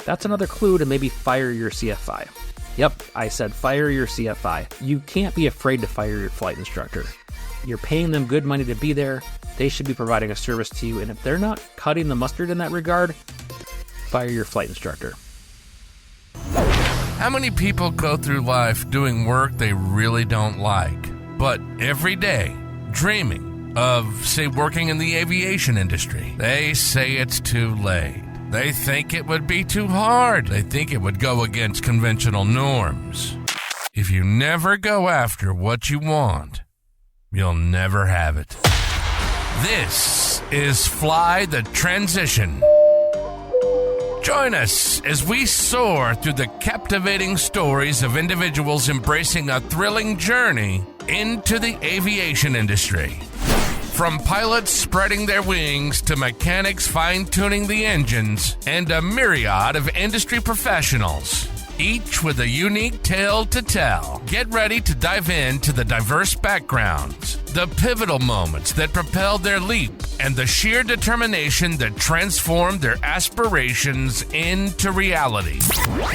That's another clue to maybe fire your CFI. Yep, I said fire your CFI. You can't be afraid to fire your flight instructor. You're paying them good money to be there. They should be providing a service to you, and if they're not cutting the mustard in that regard, fire your flight instructor. How many people go through life doing work they really don't like, but every day dreaming of, say, working in the aviation industry? They say it's too late. They think it would be too hard. They think it would go against conventional norms. If you never go after what you want, you'll never have it. This is Fly the Transition. Join us as we soar through the captivating stories of individuals embracing a thrilling journey into the aviation industry. From pilots spreading their wings to mechanics fine-tuning the engines and a myriad of industry professionals, each with a unique tale to tell. Get ready to dive into the diverse backgrounds, the pivotal moments that propelled their leap, and the sheer determination that transformed their aspirations into reality.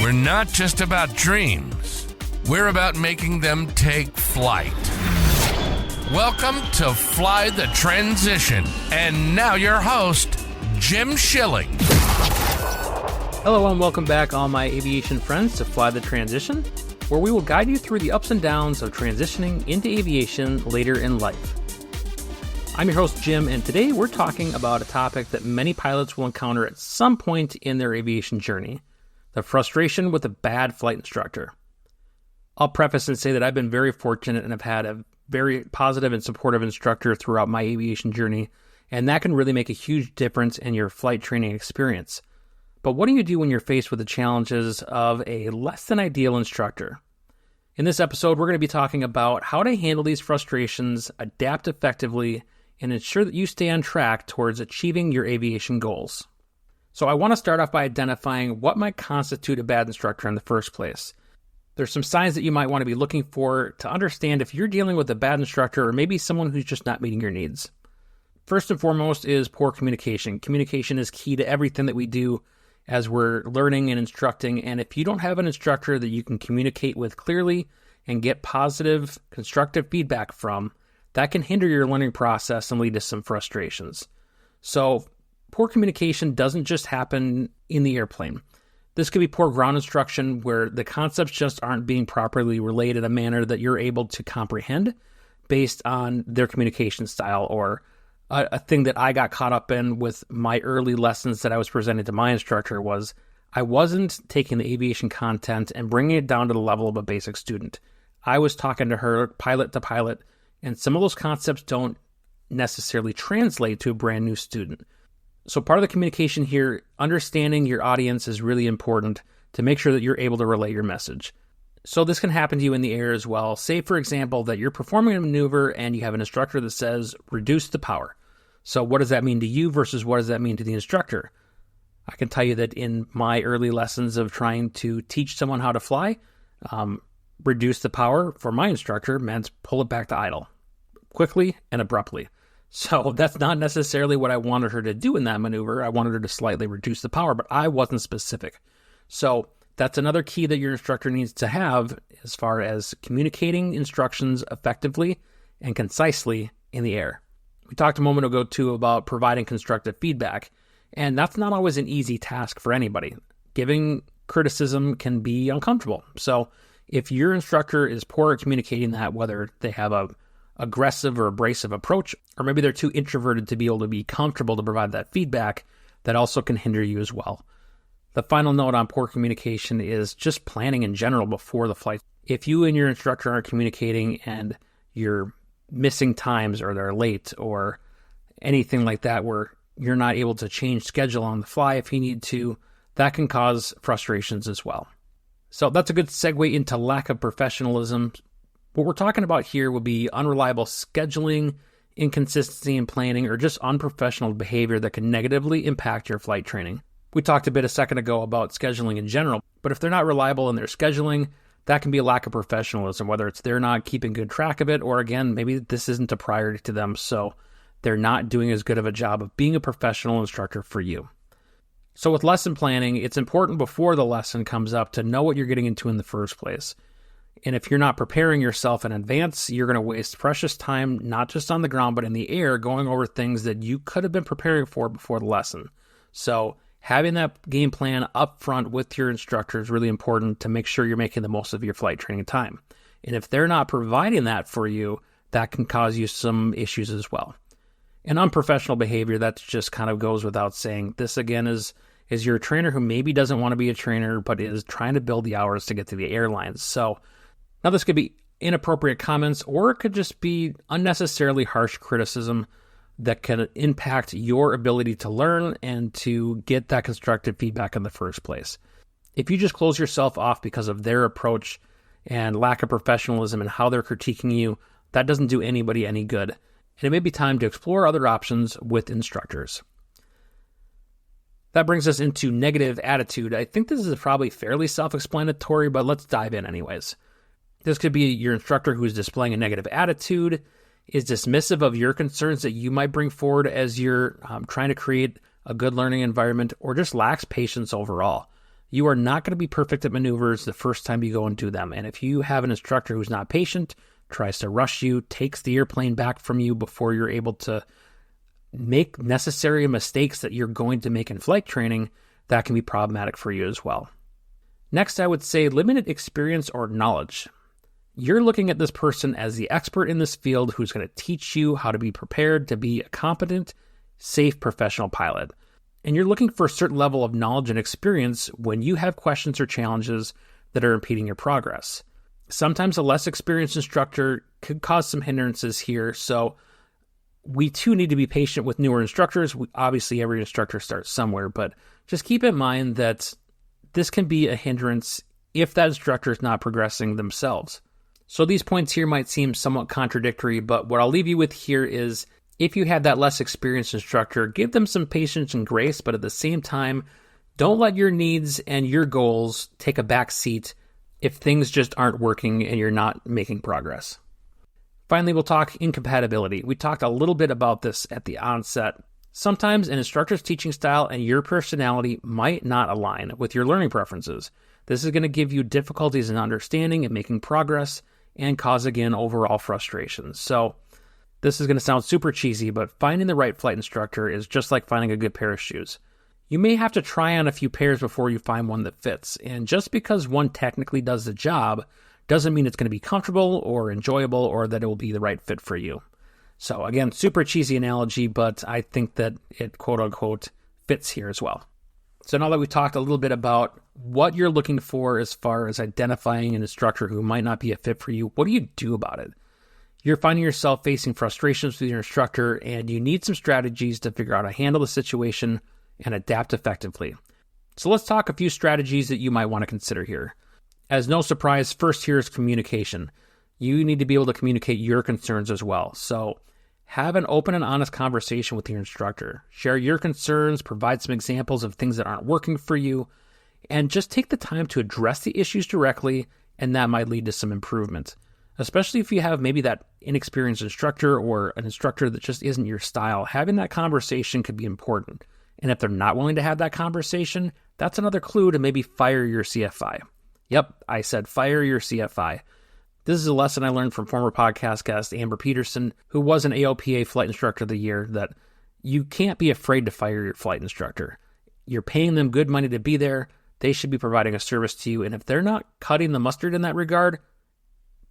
We're not just about dreams. We're about making them take flight. Welcome to Fly the Transition. And now your host, Jim Schilling. Hello and welcome back, all my aviation friends, to Fly the Transition, where we will guide you through the ups and downs of transitioning into aviation later in life. I'm your host, Jim, and today we're talking about a topic that many pilots will encounter at some point in their aviation journey: the frustration with a bad flight instructor. I'll preface and say that I've been very fortunate and have had a very positive and supportive instructor throughout my aviation journey, and that can really make a huge difference in your flight training experience. But what do you do when you're faced with the challenges of a less than ideal instructor? In this episode, we're going to be talking about how to handle these frustrations, adapt effectively, and ensure that you stay on track towards achieving your aviation goals. So I want to start off by identifying what might constitute a bad instructor in the first place. There's some signs that you might want to be looking for to understand if you're dealing with a bad instructor or maybe someone who's just not meeting your needs. First and foremost is poor communication. Communication is key to everything that we do as we're learning and instructing, and if you don't have an instructor that you can communicate with clearly and get positive, constructive feedback from, that can hinder your learning process and lead to some frustrations. So poor communication doesn't just happen in the airplane. This could be poor ground instruction where the concepts just aren't being properly relayed in a manner that you're able to comprehend based on their communication style. Or a thing that I got caught up in with my early lessons that I was presenting to my instructor was I wasn't taking the aviation content and bringing it down to the level of a basic student. I was talking to her pilot to pilot, and some of those concepts don't necessarily translate to a brand new student. So part of the communication here, understanding your audience, is really important to make sure that you're able to relay your message. So this can happen to you in the air as well. Say, for example, that you're performing a maneuver and you have an instructor that says, reduce the power. So what does that mean to you versus what does that mean to the instructor? I can tell you that in my early lessons of trying to teach someone how to fly, reduce the power for my instructor meant pull it back to idle quickly and abruptly. So that's not necessarily what I wanted her to do in that maneuver. I wanted her to slightly reduce the power, but I wasn't specific. So that's another key that your instructor needs to have as far as communicating instructions effectively and concisely in the air. We talked a moment ago, too, about providing constructive feedback, and that's not always an easy task for anybody. Giving criticism can be uncomfortable. So if your instructor is poor at communicating that, whether they have a aggressive or abrasive approach, or maybe they're too introverted to be able to be comfortable to provide that feedback, that also can hinder you as well. The final note on poor communication is just planning in general before the flight. If you and your instructor aren't communicating and you're missing times or they're late or anything like that where you're not able to change schedule on the fly if you need to, that can cause frustrations as well. So that's a good segue into lack of professionalism. What we're talking about here would be unreliable scheduling, inconsistency in planning, or just unprofessional behavior that can negatively impact your flight training. We talked a bit a second ago about scheduling in general, but if they're not reliable in their scheduling, that can be a lack of professionalism, whether it's they're not keeping good track of it, or again, maybe this isn't a priority to them, so they're not doing as good of a job of being a professional instructor for you. So with lesson planning, it's important before the lesson comes up to know what you're getting into in the first place. And if you're not preparing yourself in advance, you're going to waste precious time, not just on the ground, but in the air, going over things that you could have been preparing for before the lesson. So having that game plan up front with your instructor is really important to make sure you're making the most of your flight training time. And if they're not providing that for you, that can cause you some issues as well. And unprofessional behavior, that just kind of goes without saying. This, again, is your trainer who maybe doesn't want to be a trainer, but is trying to build the hours to get to the airlines. So now this could be inappropriate comments, or it could just be unnecessarily harsh criticism that can impact your ability to learn and to get that constructive feedback in the first place. If you just close yourself off because of their approach and lack of professionalism and how they're critiquing you, that doesn't do anybody any good. And it may be time to explore other options with instructors. That brings us into negative attitude. I think this is probably fairly self-explanatory, but let's dive in anyways. This could be your instructor who is displaying a negative attitude, is dismissive of your concerns that you might bring forward as you're trying to create a good learning environment, or just lacks patience overall. You are not going to be perfect at maneuvers the first time you go and do them. And if you have an instructor who's not patient, tries to rush you, takes the airplane back from you before you're able to make necessary mistakes that you're going to make in flight training, that can be problematic for you as well. Next, I would say limited experience or knowledge. You're looking at this person as the expert in this field who's going to teach you how to be prepared to be a competent, safe professional pilot. And you're looking for a certain level of knowledge and experience when you have questions or challenges that are impeding your progress. Sometimes a less experienced instructor could cause some hindrances here, so we too need to be patient with newer instructors. Obviously, every instructor starts somewhere, but just keep in mind that this can be a hindrance if that instructor is not progressing themselves. So these points here might seem somewhat contradictory, but what I'll leave you with here is if you have that less experienced instructor, give them some patience and grace, but at the same time, don't let your needs and your goals take a back seat if things just aren't working and you're not making progress. Finally, we'll talk incompatibility. We talked a little bit about this at the onset. Sometimes an instructor's teaching style and your personality might not align with your learning preferences. This is going to give you difficulties in understanding and making progress and cause, again, overall frustration. So this is going to sound super cheesy, but finding the right flight instructor is just like finding a good pair of shoes. You may have to try on a few pairs before you find one that fits, and just because one technically does the job doesn't mean it's going to be comfortable or enjoyable or that it will be the right fit for you. So again, super cheesy analogy, but I think that it quote-unquote fits here as well. So now that we talked a little bit about what you're looking for as far as identifying an instructor who might not be a fit for you, what do you do about it? You're finding yourself facing frustrations with your instructor, and you need some strategies to figure out how to handle the situation and adapt effectively. So let's talk a few strategies that you might want to consider here. As no surprise, first here is communication. You need to be able to communicate your concerns as well. So have an open and honest conversation with your instructor. Share your concerns, provide some examples of things that aren't working for you, and just take the time to address the issues directly, and that might lead to some improvement. Especially if you have maybe that inexperienced instructor or an instructor that just isn't your style, having that conversation could be important. And if they're not willing to have that conversation, that's another clue to maybe fire your CFI. Yep, I said fire your CFI. This is a lesson I learned from former podcast guest Amber Peterson, who was an AOPA Flight Instructor of the Year, that you can't be afraid to fire your flight instructor. You're paying them good money to be there. They should be providing a service to you. And if they're not cutting the mustard in that regard,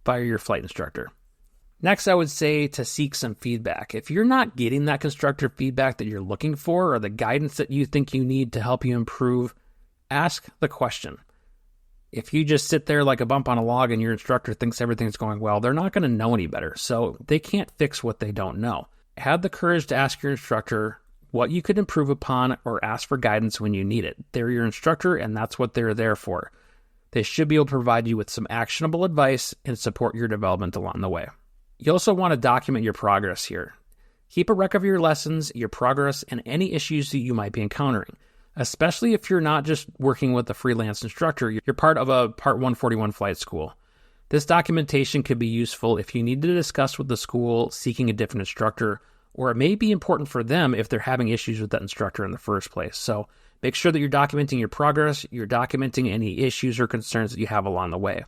fire your flight instructor. Next, I would say to seek some feedback. If you're not getting that constructive feedback that you're looking for or the guidance that you think you need to help you improve, ask the question. If you just sit there like a bump on a log and your instructor thinks everything's going well, they're not going to know any better. So they can't fix what they don't know. Have the courage to ask your instructor what you could improve upon or ask for guidance when you need it. They're your instructor, and that's what they're there for. They should be able to provide you with some actionable advice and support your development along the way. You also want to document your progress here. Keep a record of your lessons, your progress, and any issues that you might be encountering, especially if you're not just working with a freelance instructor, you're part of a Part 141 flight school. This documentation could be useful if you need to discuss with the school seeking a different instructor, or it may be important for them if they're having issues with that instructor in the first place. So Make sure that you're documenting your progress, you're documenting any issues or concerns that you have along the way.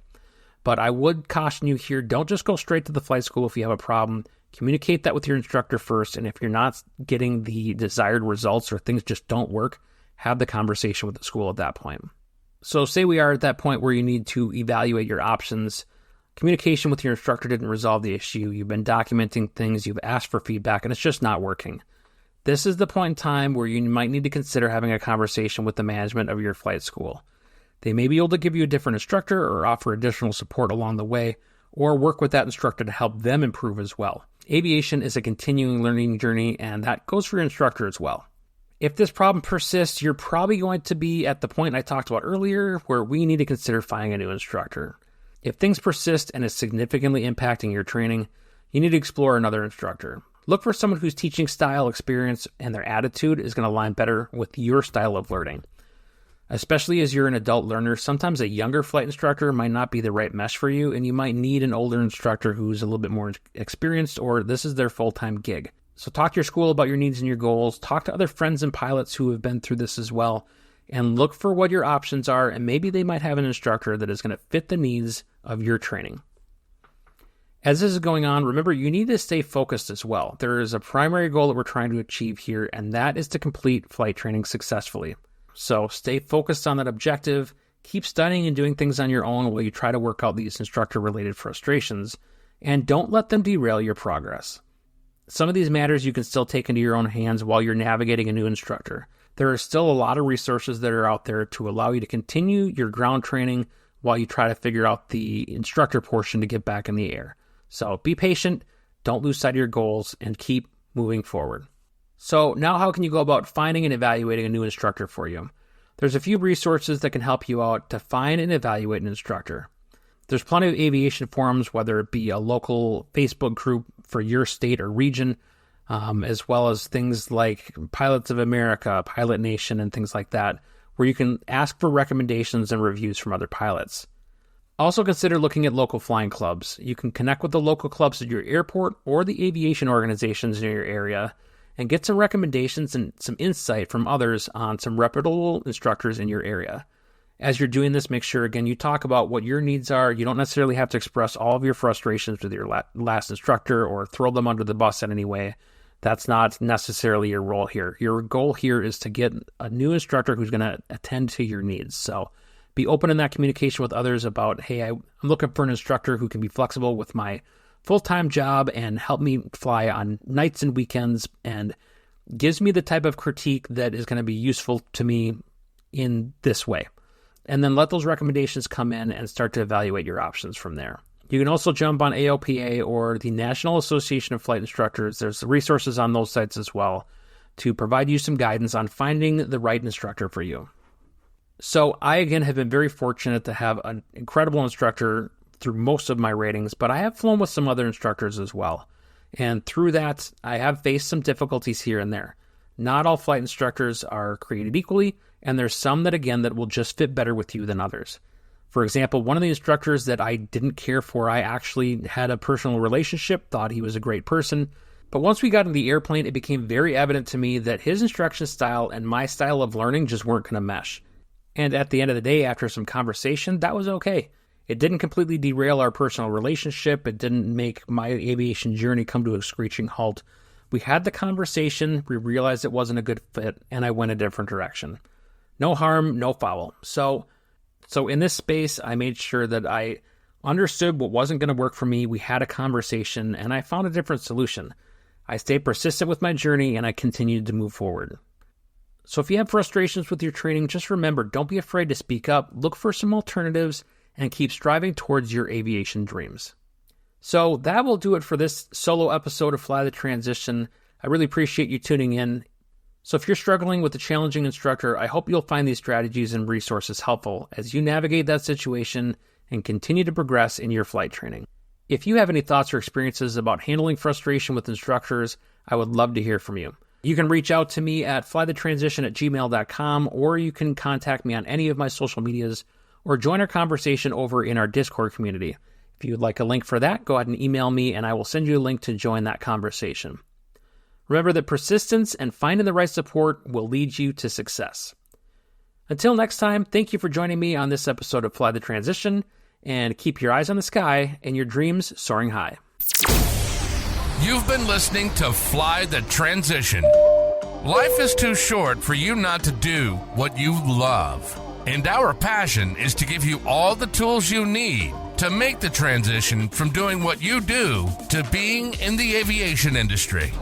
But I would caution you here, don't just go straight to the flight school if you have a problem. Communicate that with your instructor first, and if you're not getting the desired results or things just don't work, have the conversation with the school at that point. So say we are at that point where you need to evaluate your options. Communication with your instructor didn't resolve the issue. You've been documenting things, you've asked for feedback, and it's just not working. This is the point in time where you might need to consider having a conversation with the management of your flight school. They may be able to give you a different instructor or offer additional support along the way, or work with that instructor to help them improve as well. Aviation is a continuing learning journey, and that goes for your instructor as well. If this problem persists, you're probably going to be at the point I talked about earlier where we need to consider finding a new instructor. If things persist and is significantly impacting your training, you need to explore another instructor. Look for someone whose teaching style, experience, and their attitude is going to align better with your style of learning. Especially as you're an adult learner, sometimes a younger flight instructor might not be the right mesh for you, and you might need an older instructor who's a little bit more experienced, or this is their full-time gig. So talk to your school about your needs and your goals, talk to other friends and pilots who have been through this as well, and look for what your options are, and maybe they might have an instructor that is going to fit the needs of your training. As this is going on, remember you need to stay focused as well. There is a primary goal that we're trying to achieve here, and that is to complete flight training successfully. So stay focused on that objective, keep studying and doing things on your own while you try to work out these instructor-related frustrations, and don't let them derail your progress. Some of these matters you can still take into your own hands while you're navigating a new instructor. There are still a lot of resources that are out there to allow you to continue your ground training while you try to figure out the instructor portion to get back in the air. So be patient, don't lose sight of your goals, and keep moving forward. So now how can you go about finding and evaluating a new instructor for you? There's a few resources that can help you out to find and evaluate an instructor. There's plenty of aviation forums, whether it be a local Facebook group for your state or region, as well as things like Pilots of America, Pilot Nation, and things like that, where you can ask for recommendations and reviews from other pilots. Also consider looking at local flying clubs. You can connect with the local clubs at your airport or the aviation organizations in your area and get some recommendations and some insight from others on some reputable instructors in your area. As you're doing this, make sure, again, you talk about what your needs are. You don't necessarily have to express all of your frustrations with your last instructor or throw them under the bus in any way. That's not necessarily your role here. Your goal here is to get a new instructor who's going to attend to your needs. So be open in that communication with others about, hey, I'm looking for an instructor who can be flexible with my full-time job and help me fly on nights and weekends and gives me the type of critique that is going to be useful to me in this way. And then let those recommendations come in and start to evaluate your options from there. You can also jump on AOPA or the National Association of Flight Instructors. There's resources on those sites as well to provide you some guidance on finding the right instructor for you. So I, again, have been very fortunate to have an incredible instructor through most of my ratings, but I have flown with some other instructors as well. And through that, I have faced some difficulties here and there. Not all flight instructors are created equally, and there's some that, again, that will just fit better with you than others. For example, one of the instructors that I didn't care for, I actually had a personal relationship, thought he was a great person, but once we got in the airplane, it became very evident to me that his instruction style and my style of learning just weren't going to mesh. And at the end of the day, after some conversation, that was okay. It didn't completely derail our personal relationship. It didn't make my aviation journey come to a screeching halt. We had the conversation, we realized it wasn't a good fit, and I went a different direction. No harm, no foul. So in this space, I made sure that I understood what wasn't going to work for me. We had a conversation, and I found a different solution. I stayed persistent with my journey, and I continued to move forward. So if you have frustrations with your training, just remember, don't be afraid to speak up, look for some alternatives, and keep striving towards your aviation dreams. So that will do it for this solo episode of Fly the Transition. I really appreciate you tuning in. So if you're struggling with a challenging instructor, I hope you'll find these strategies and resources helpful as you navigate that situation and continue to progress in your flight training. If you have any thoughts or experiences about handling frustration with instructors, I would love to hear from you. You can reach out to me at flythetransition@gmail.com, or you can contact me on any of my social medias, or join our conversation over in our Discord community. If you would like a link for that, go ahead and email me, and I will send you a link to join that conversation. Remember that persistence and finding the right support will lead you to success. Until next time, thank you for joining me on this episode of Fly the Transition, and keep your eyes on the sky and your dreams soaring high. You've been listening to Fly the Transition. Life is too short for you not to do what you love. And our passion is to give you all the tools you need to make the transition from doing what you do to being in the aviation industry.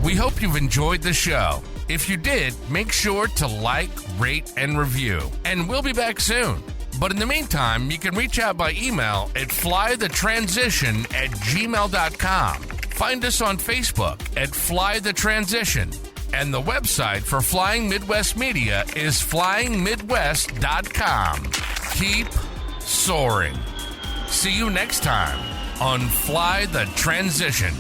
We hope you've enjoyed the show. If you did, make sure to like, rate, and review. And we'll be back soon. But in the meantime, you can reach out by email at flythetransition@gmail.com. Find us on Facebook at Fly the Transition. And the website for Flying Midwest Media is flyingmidwest.com. Keep soaring. See you next time on Fly the Transition.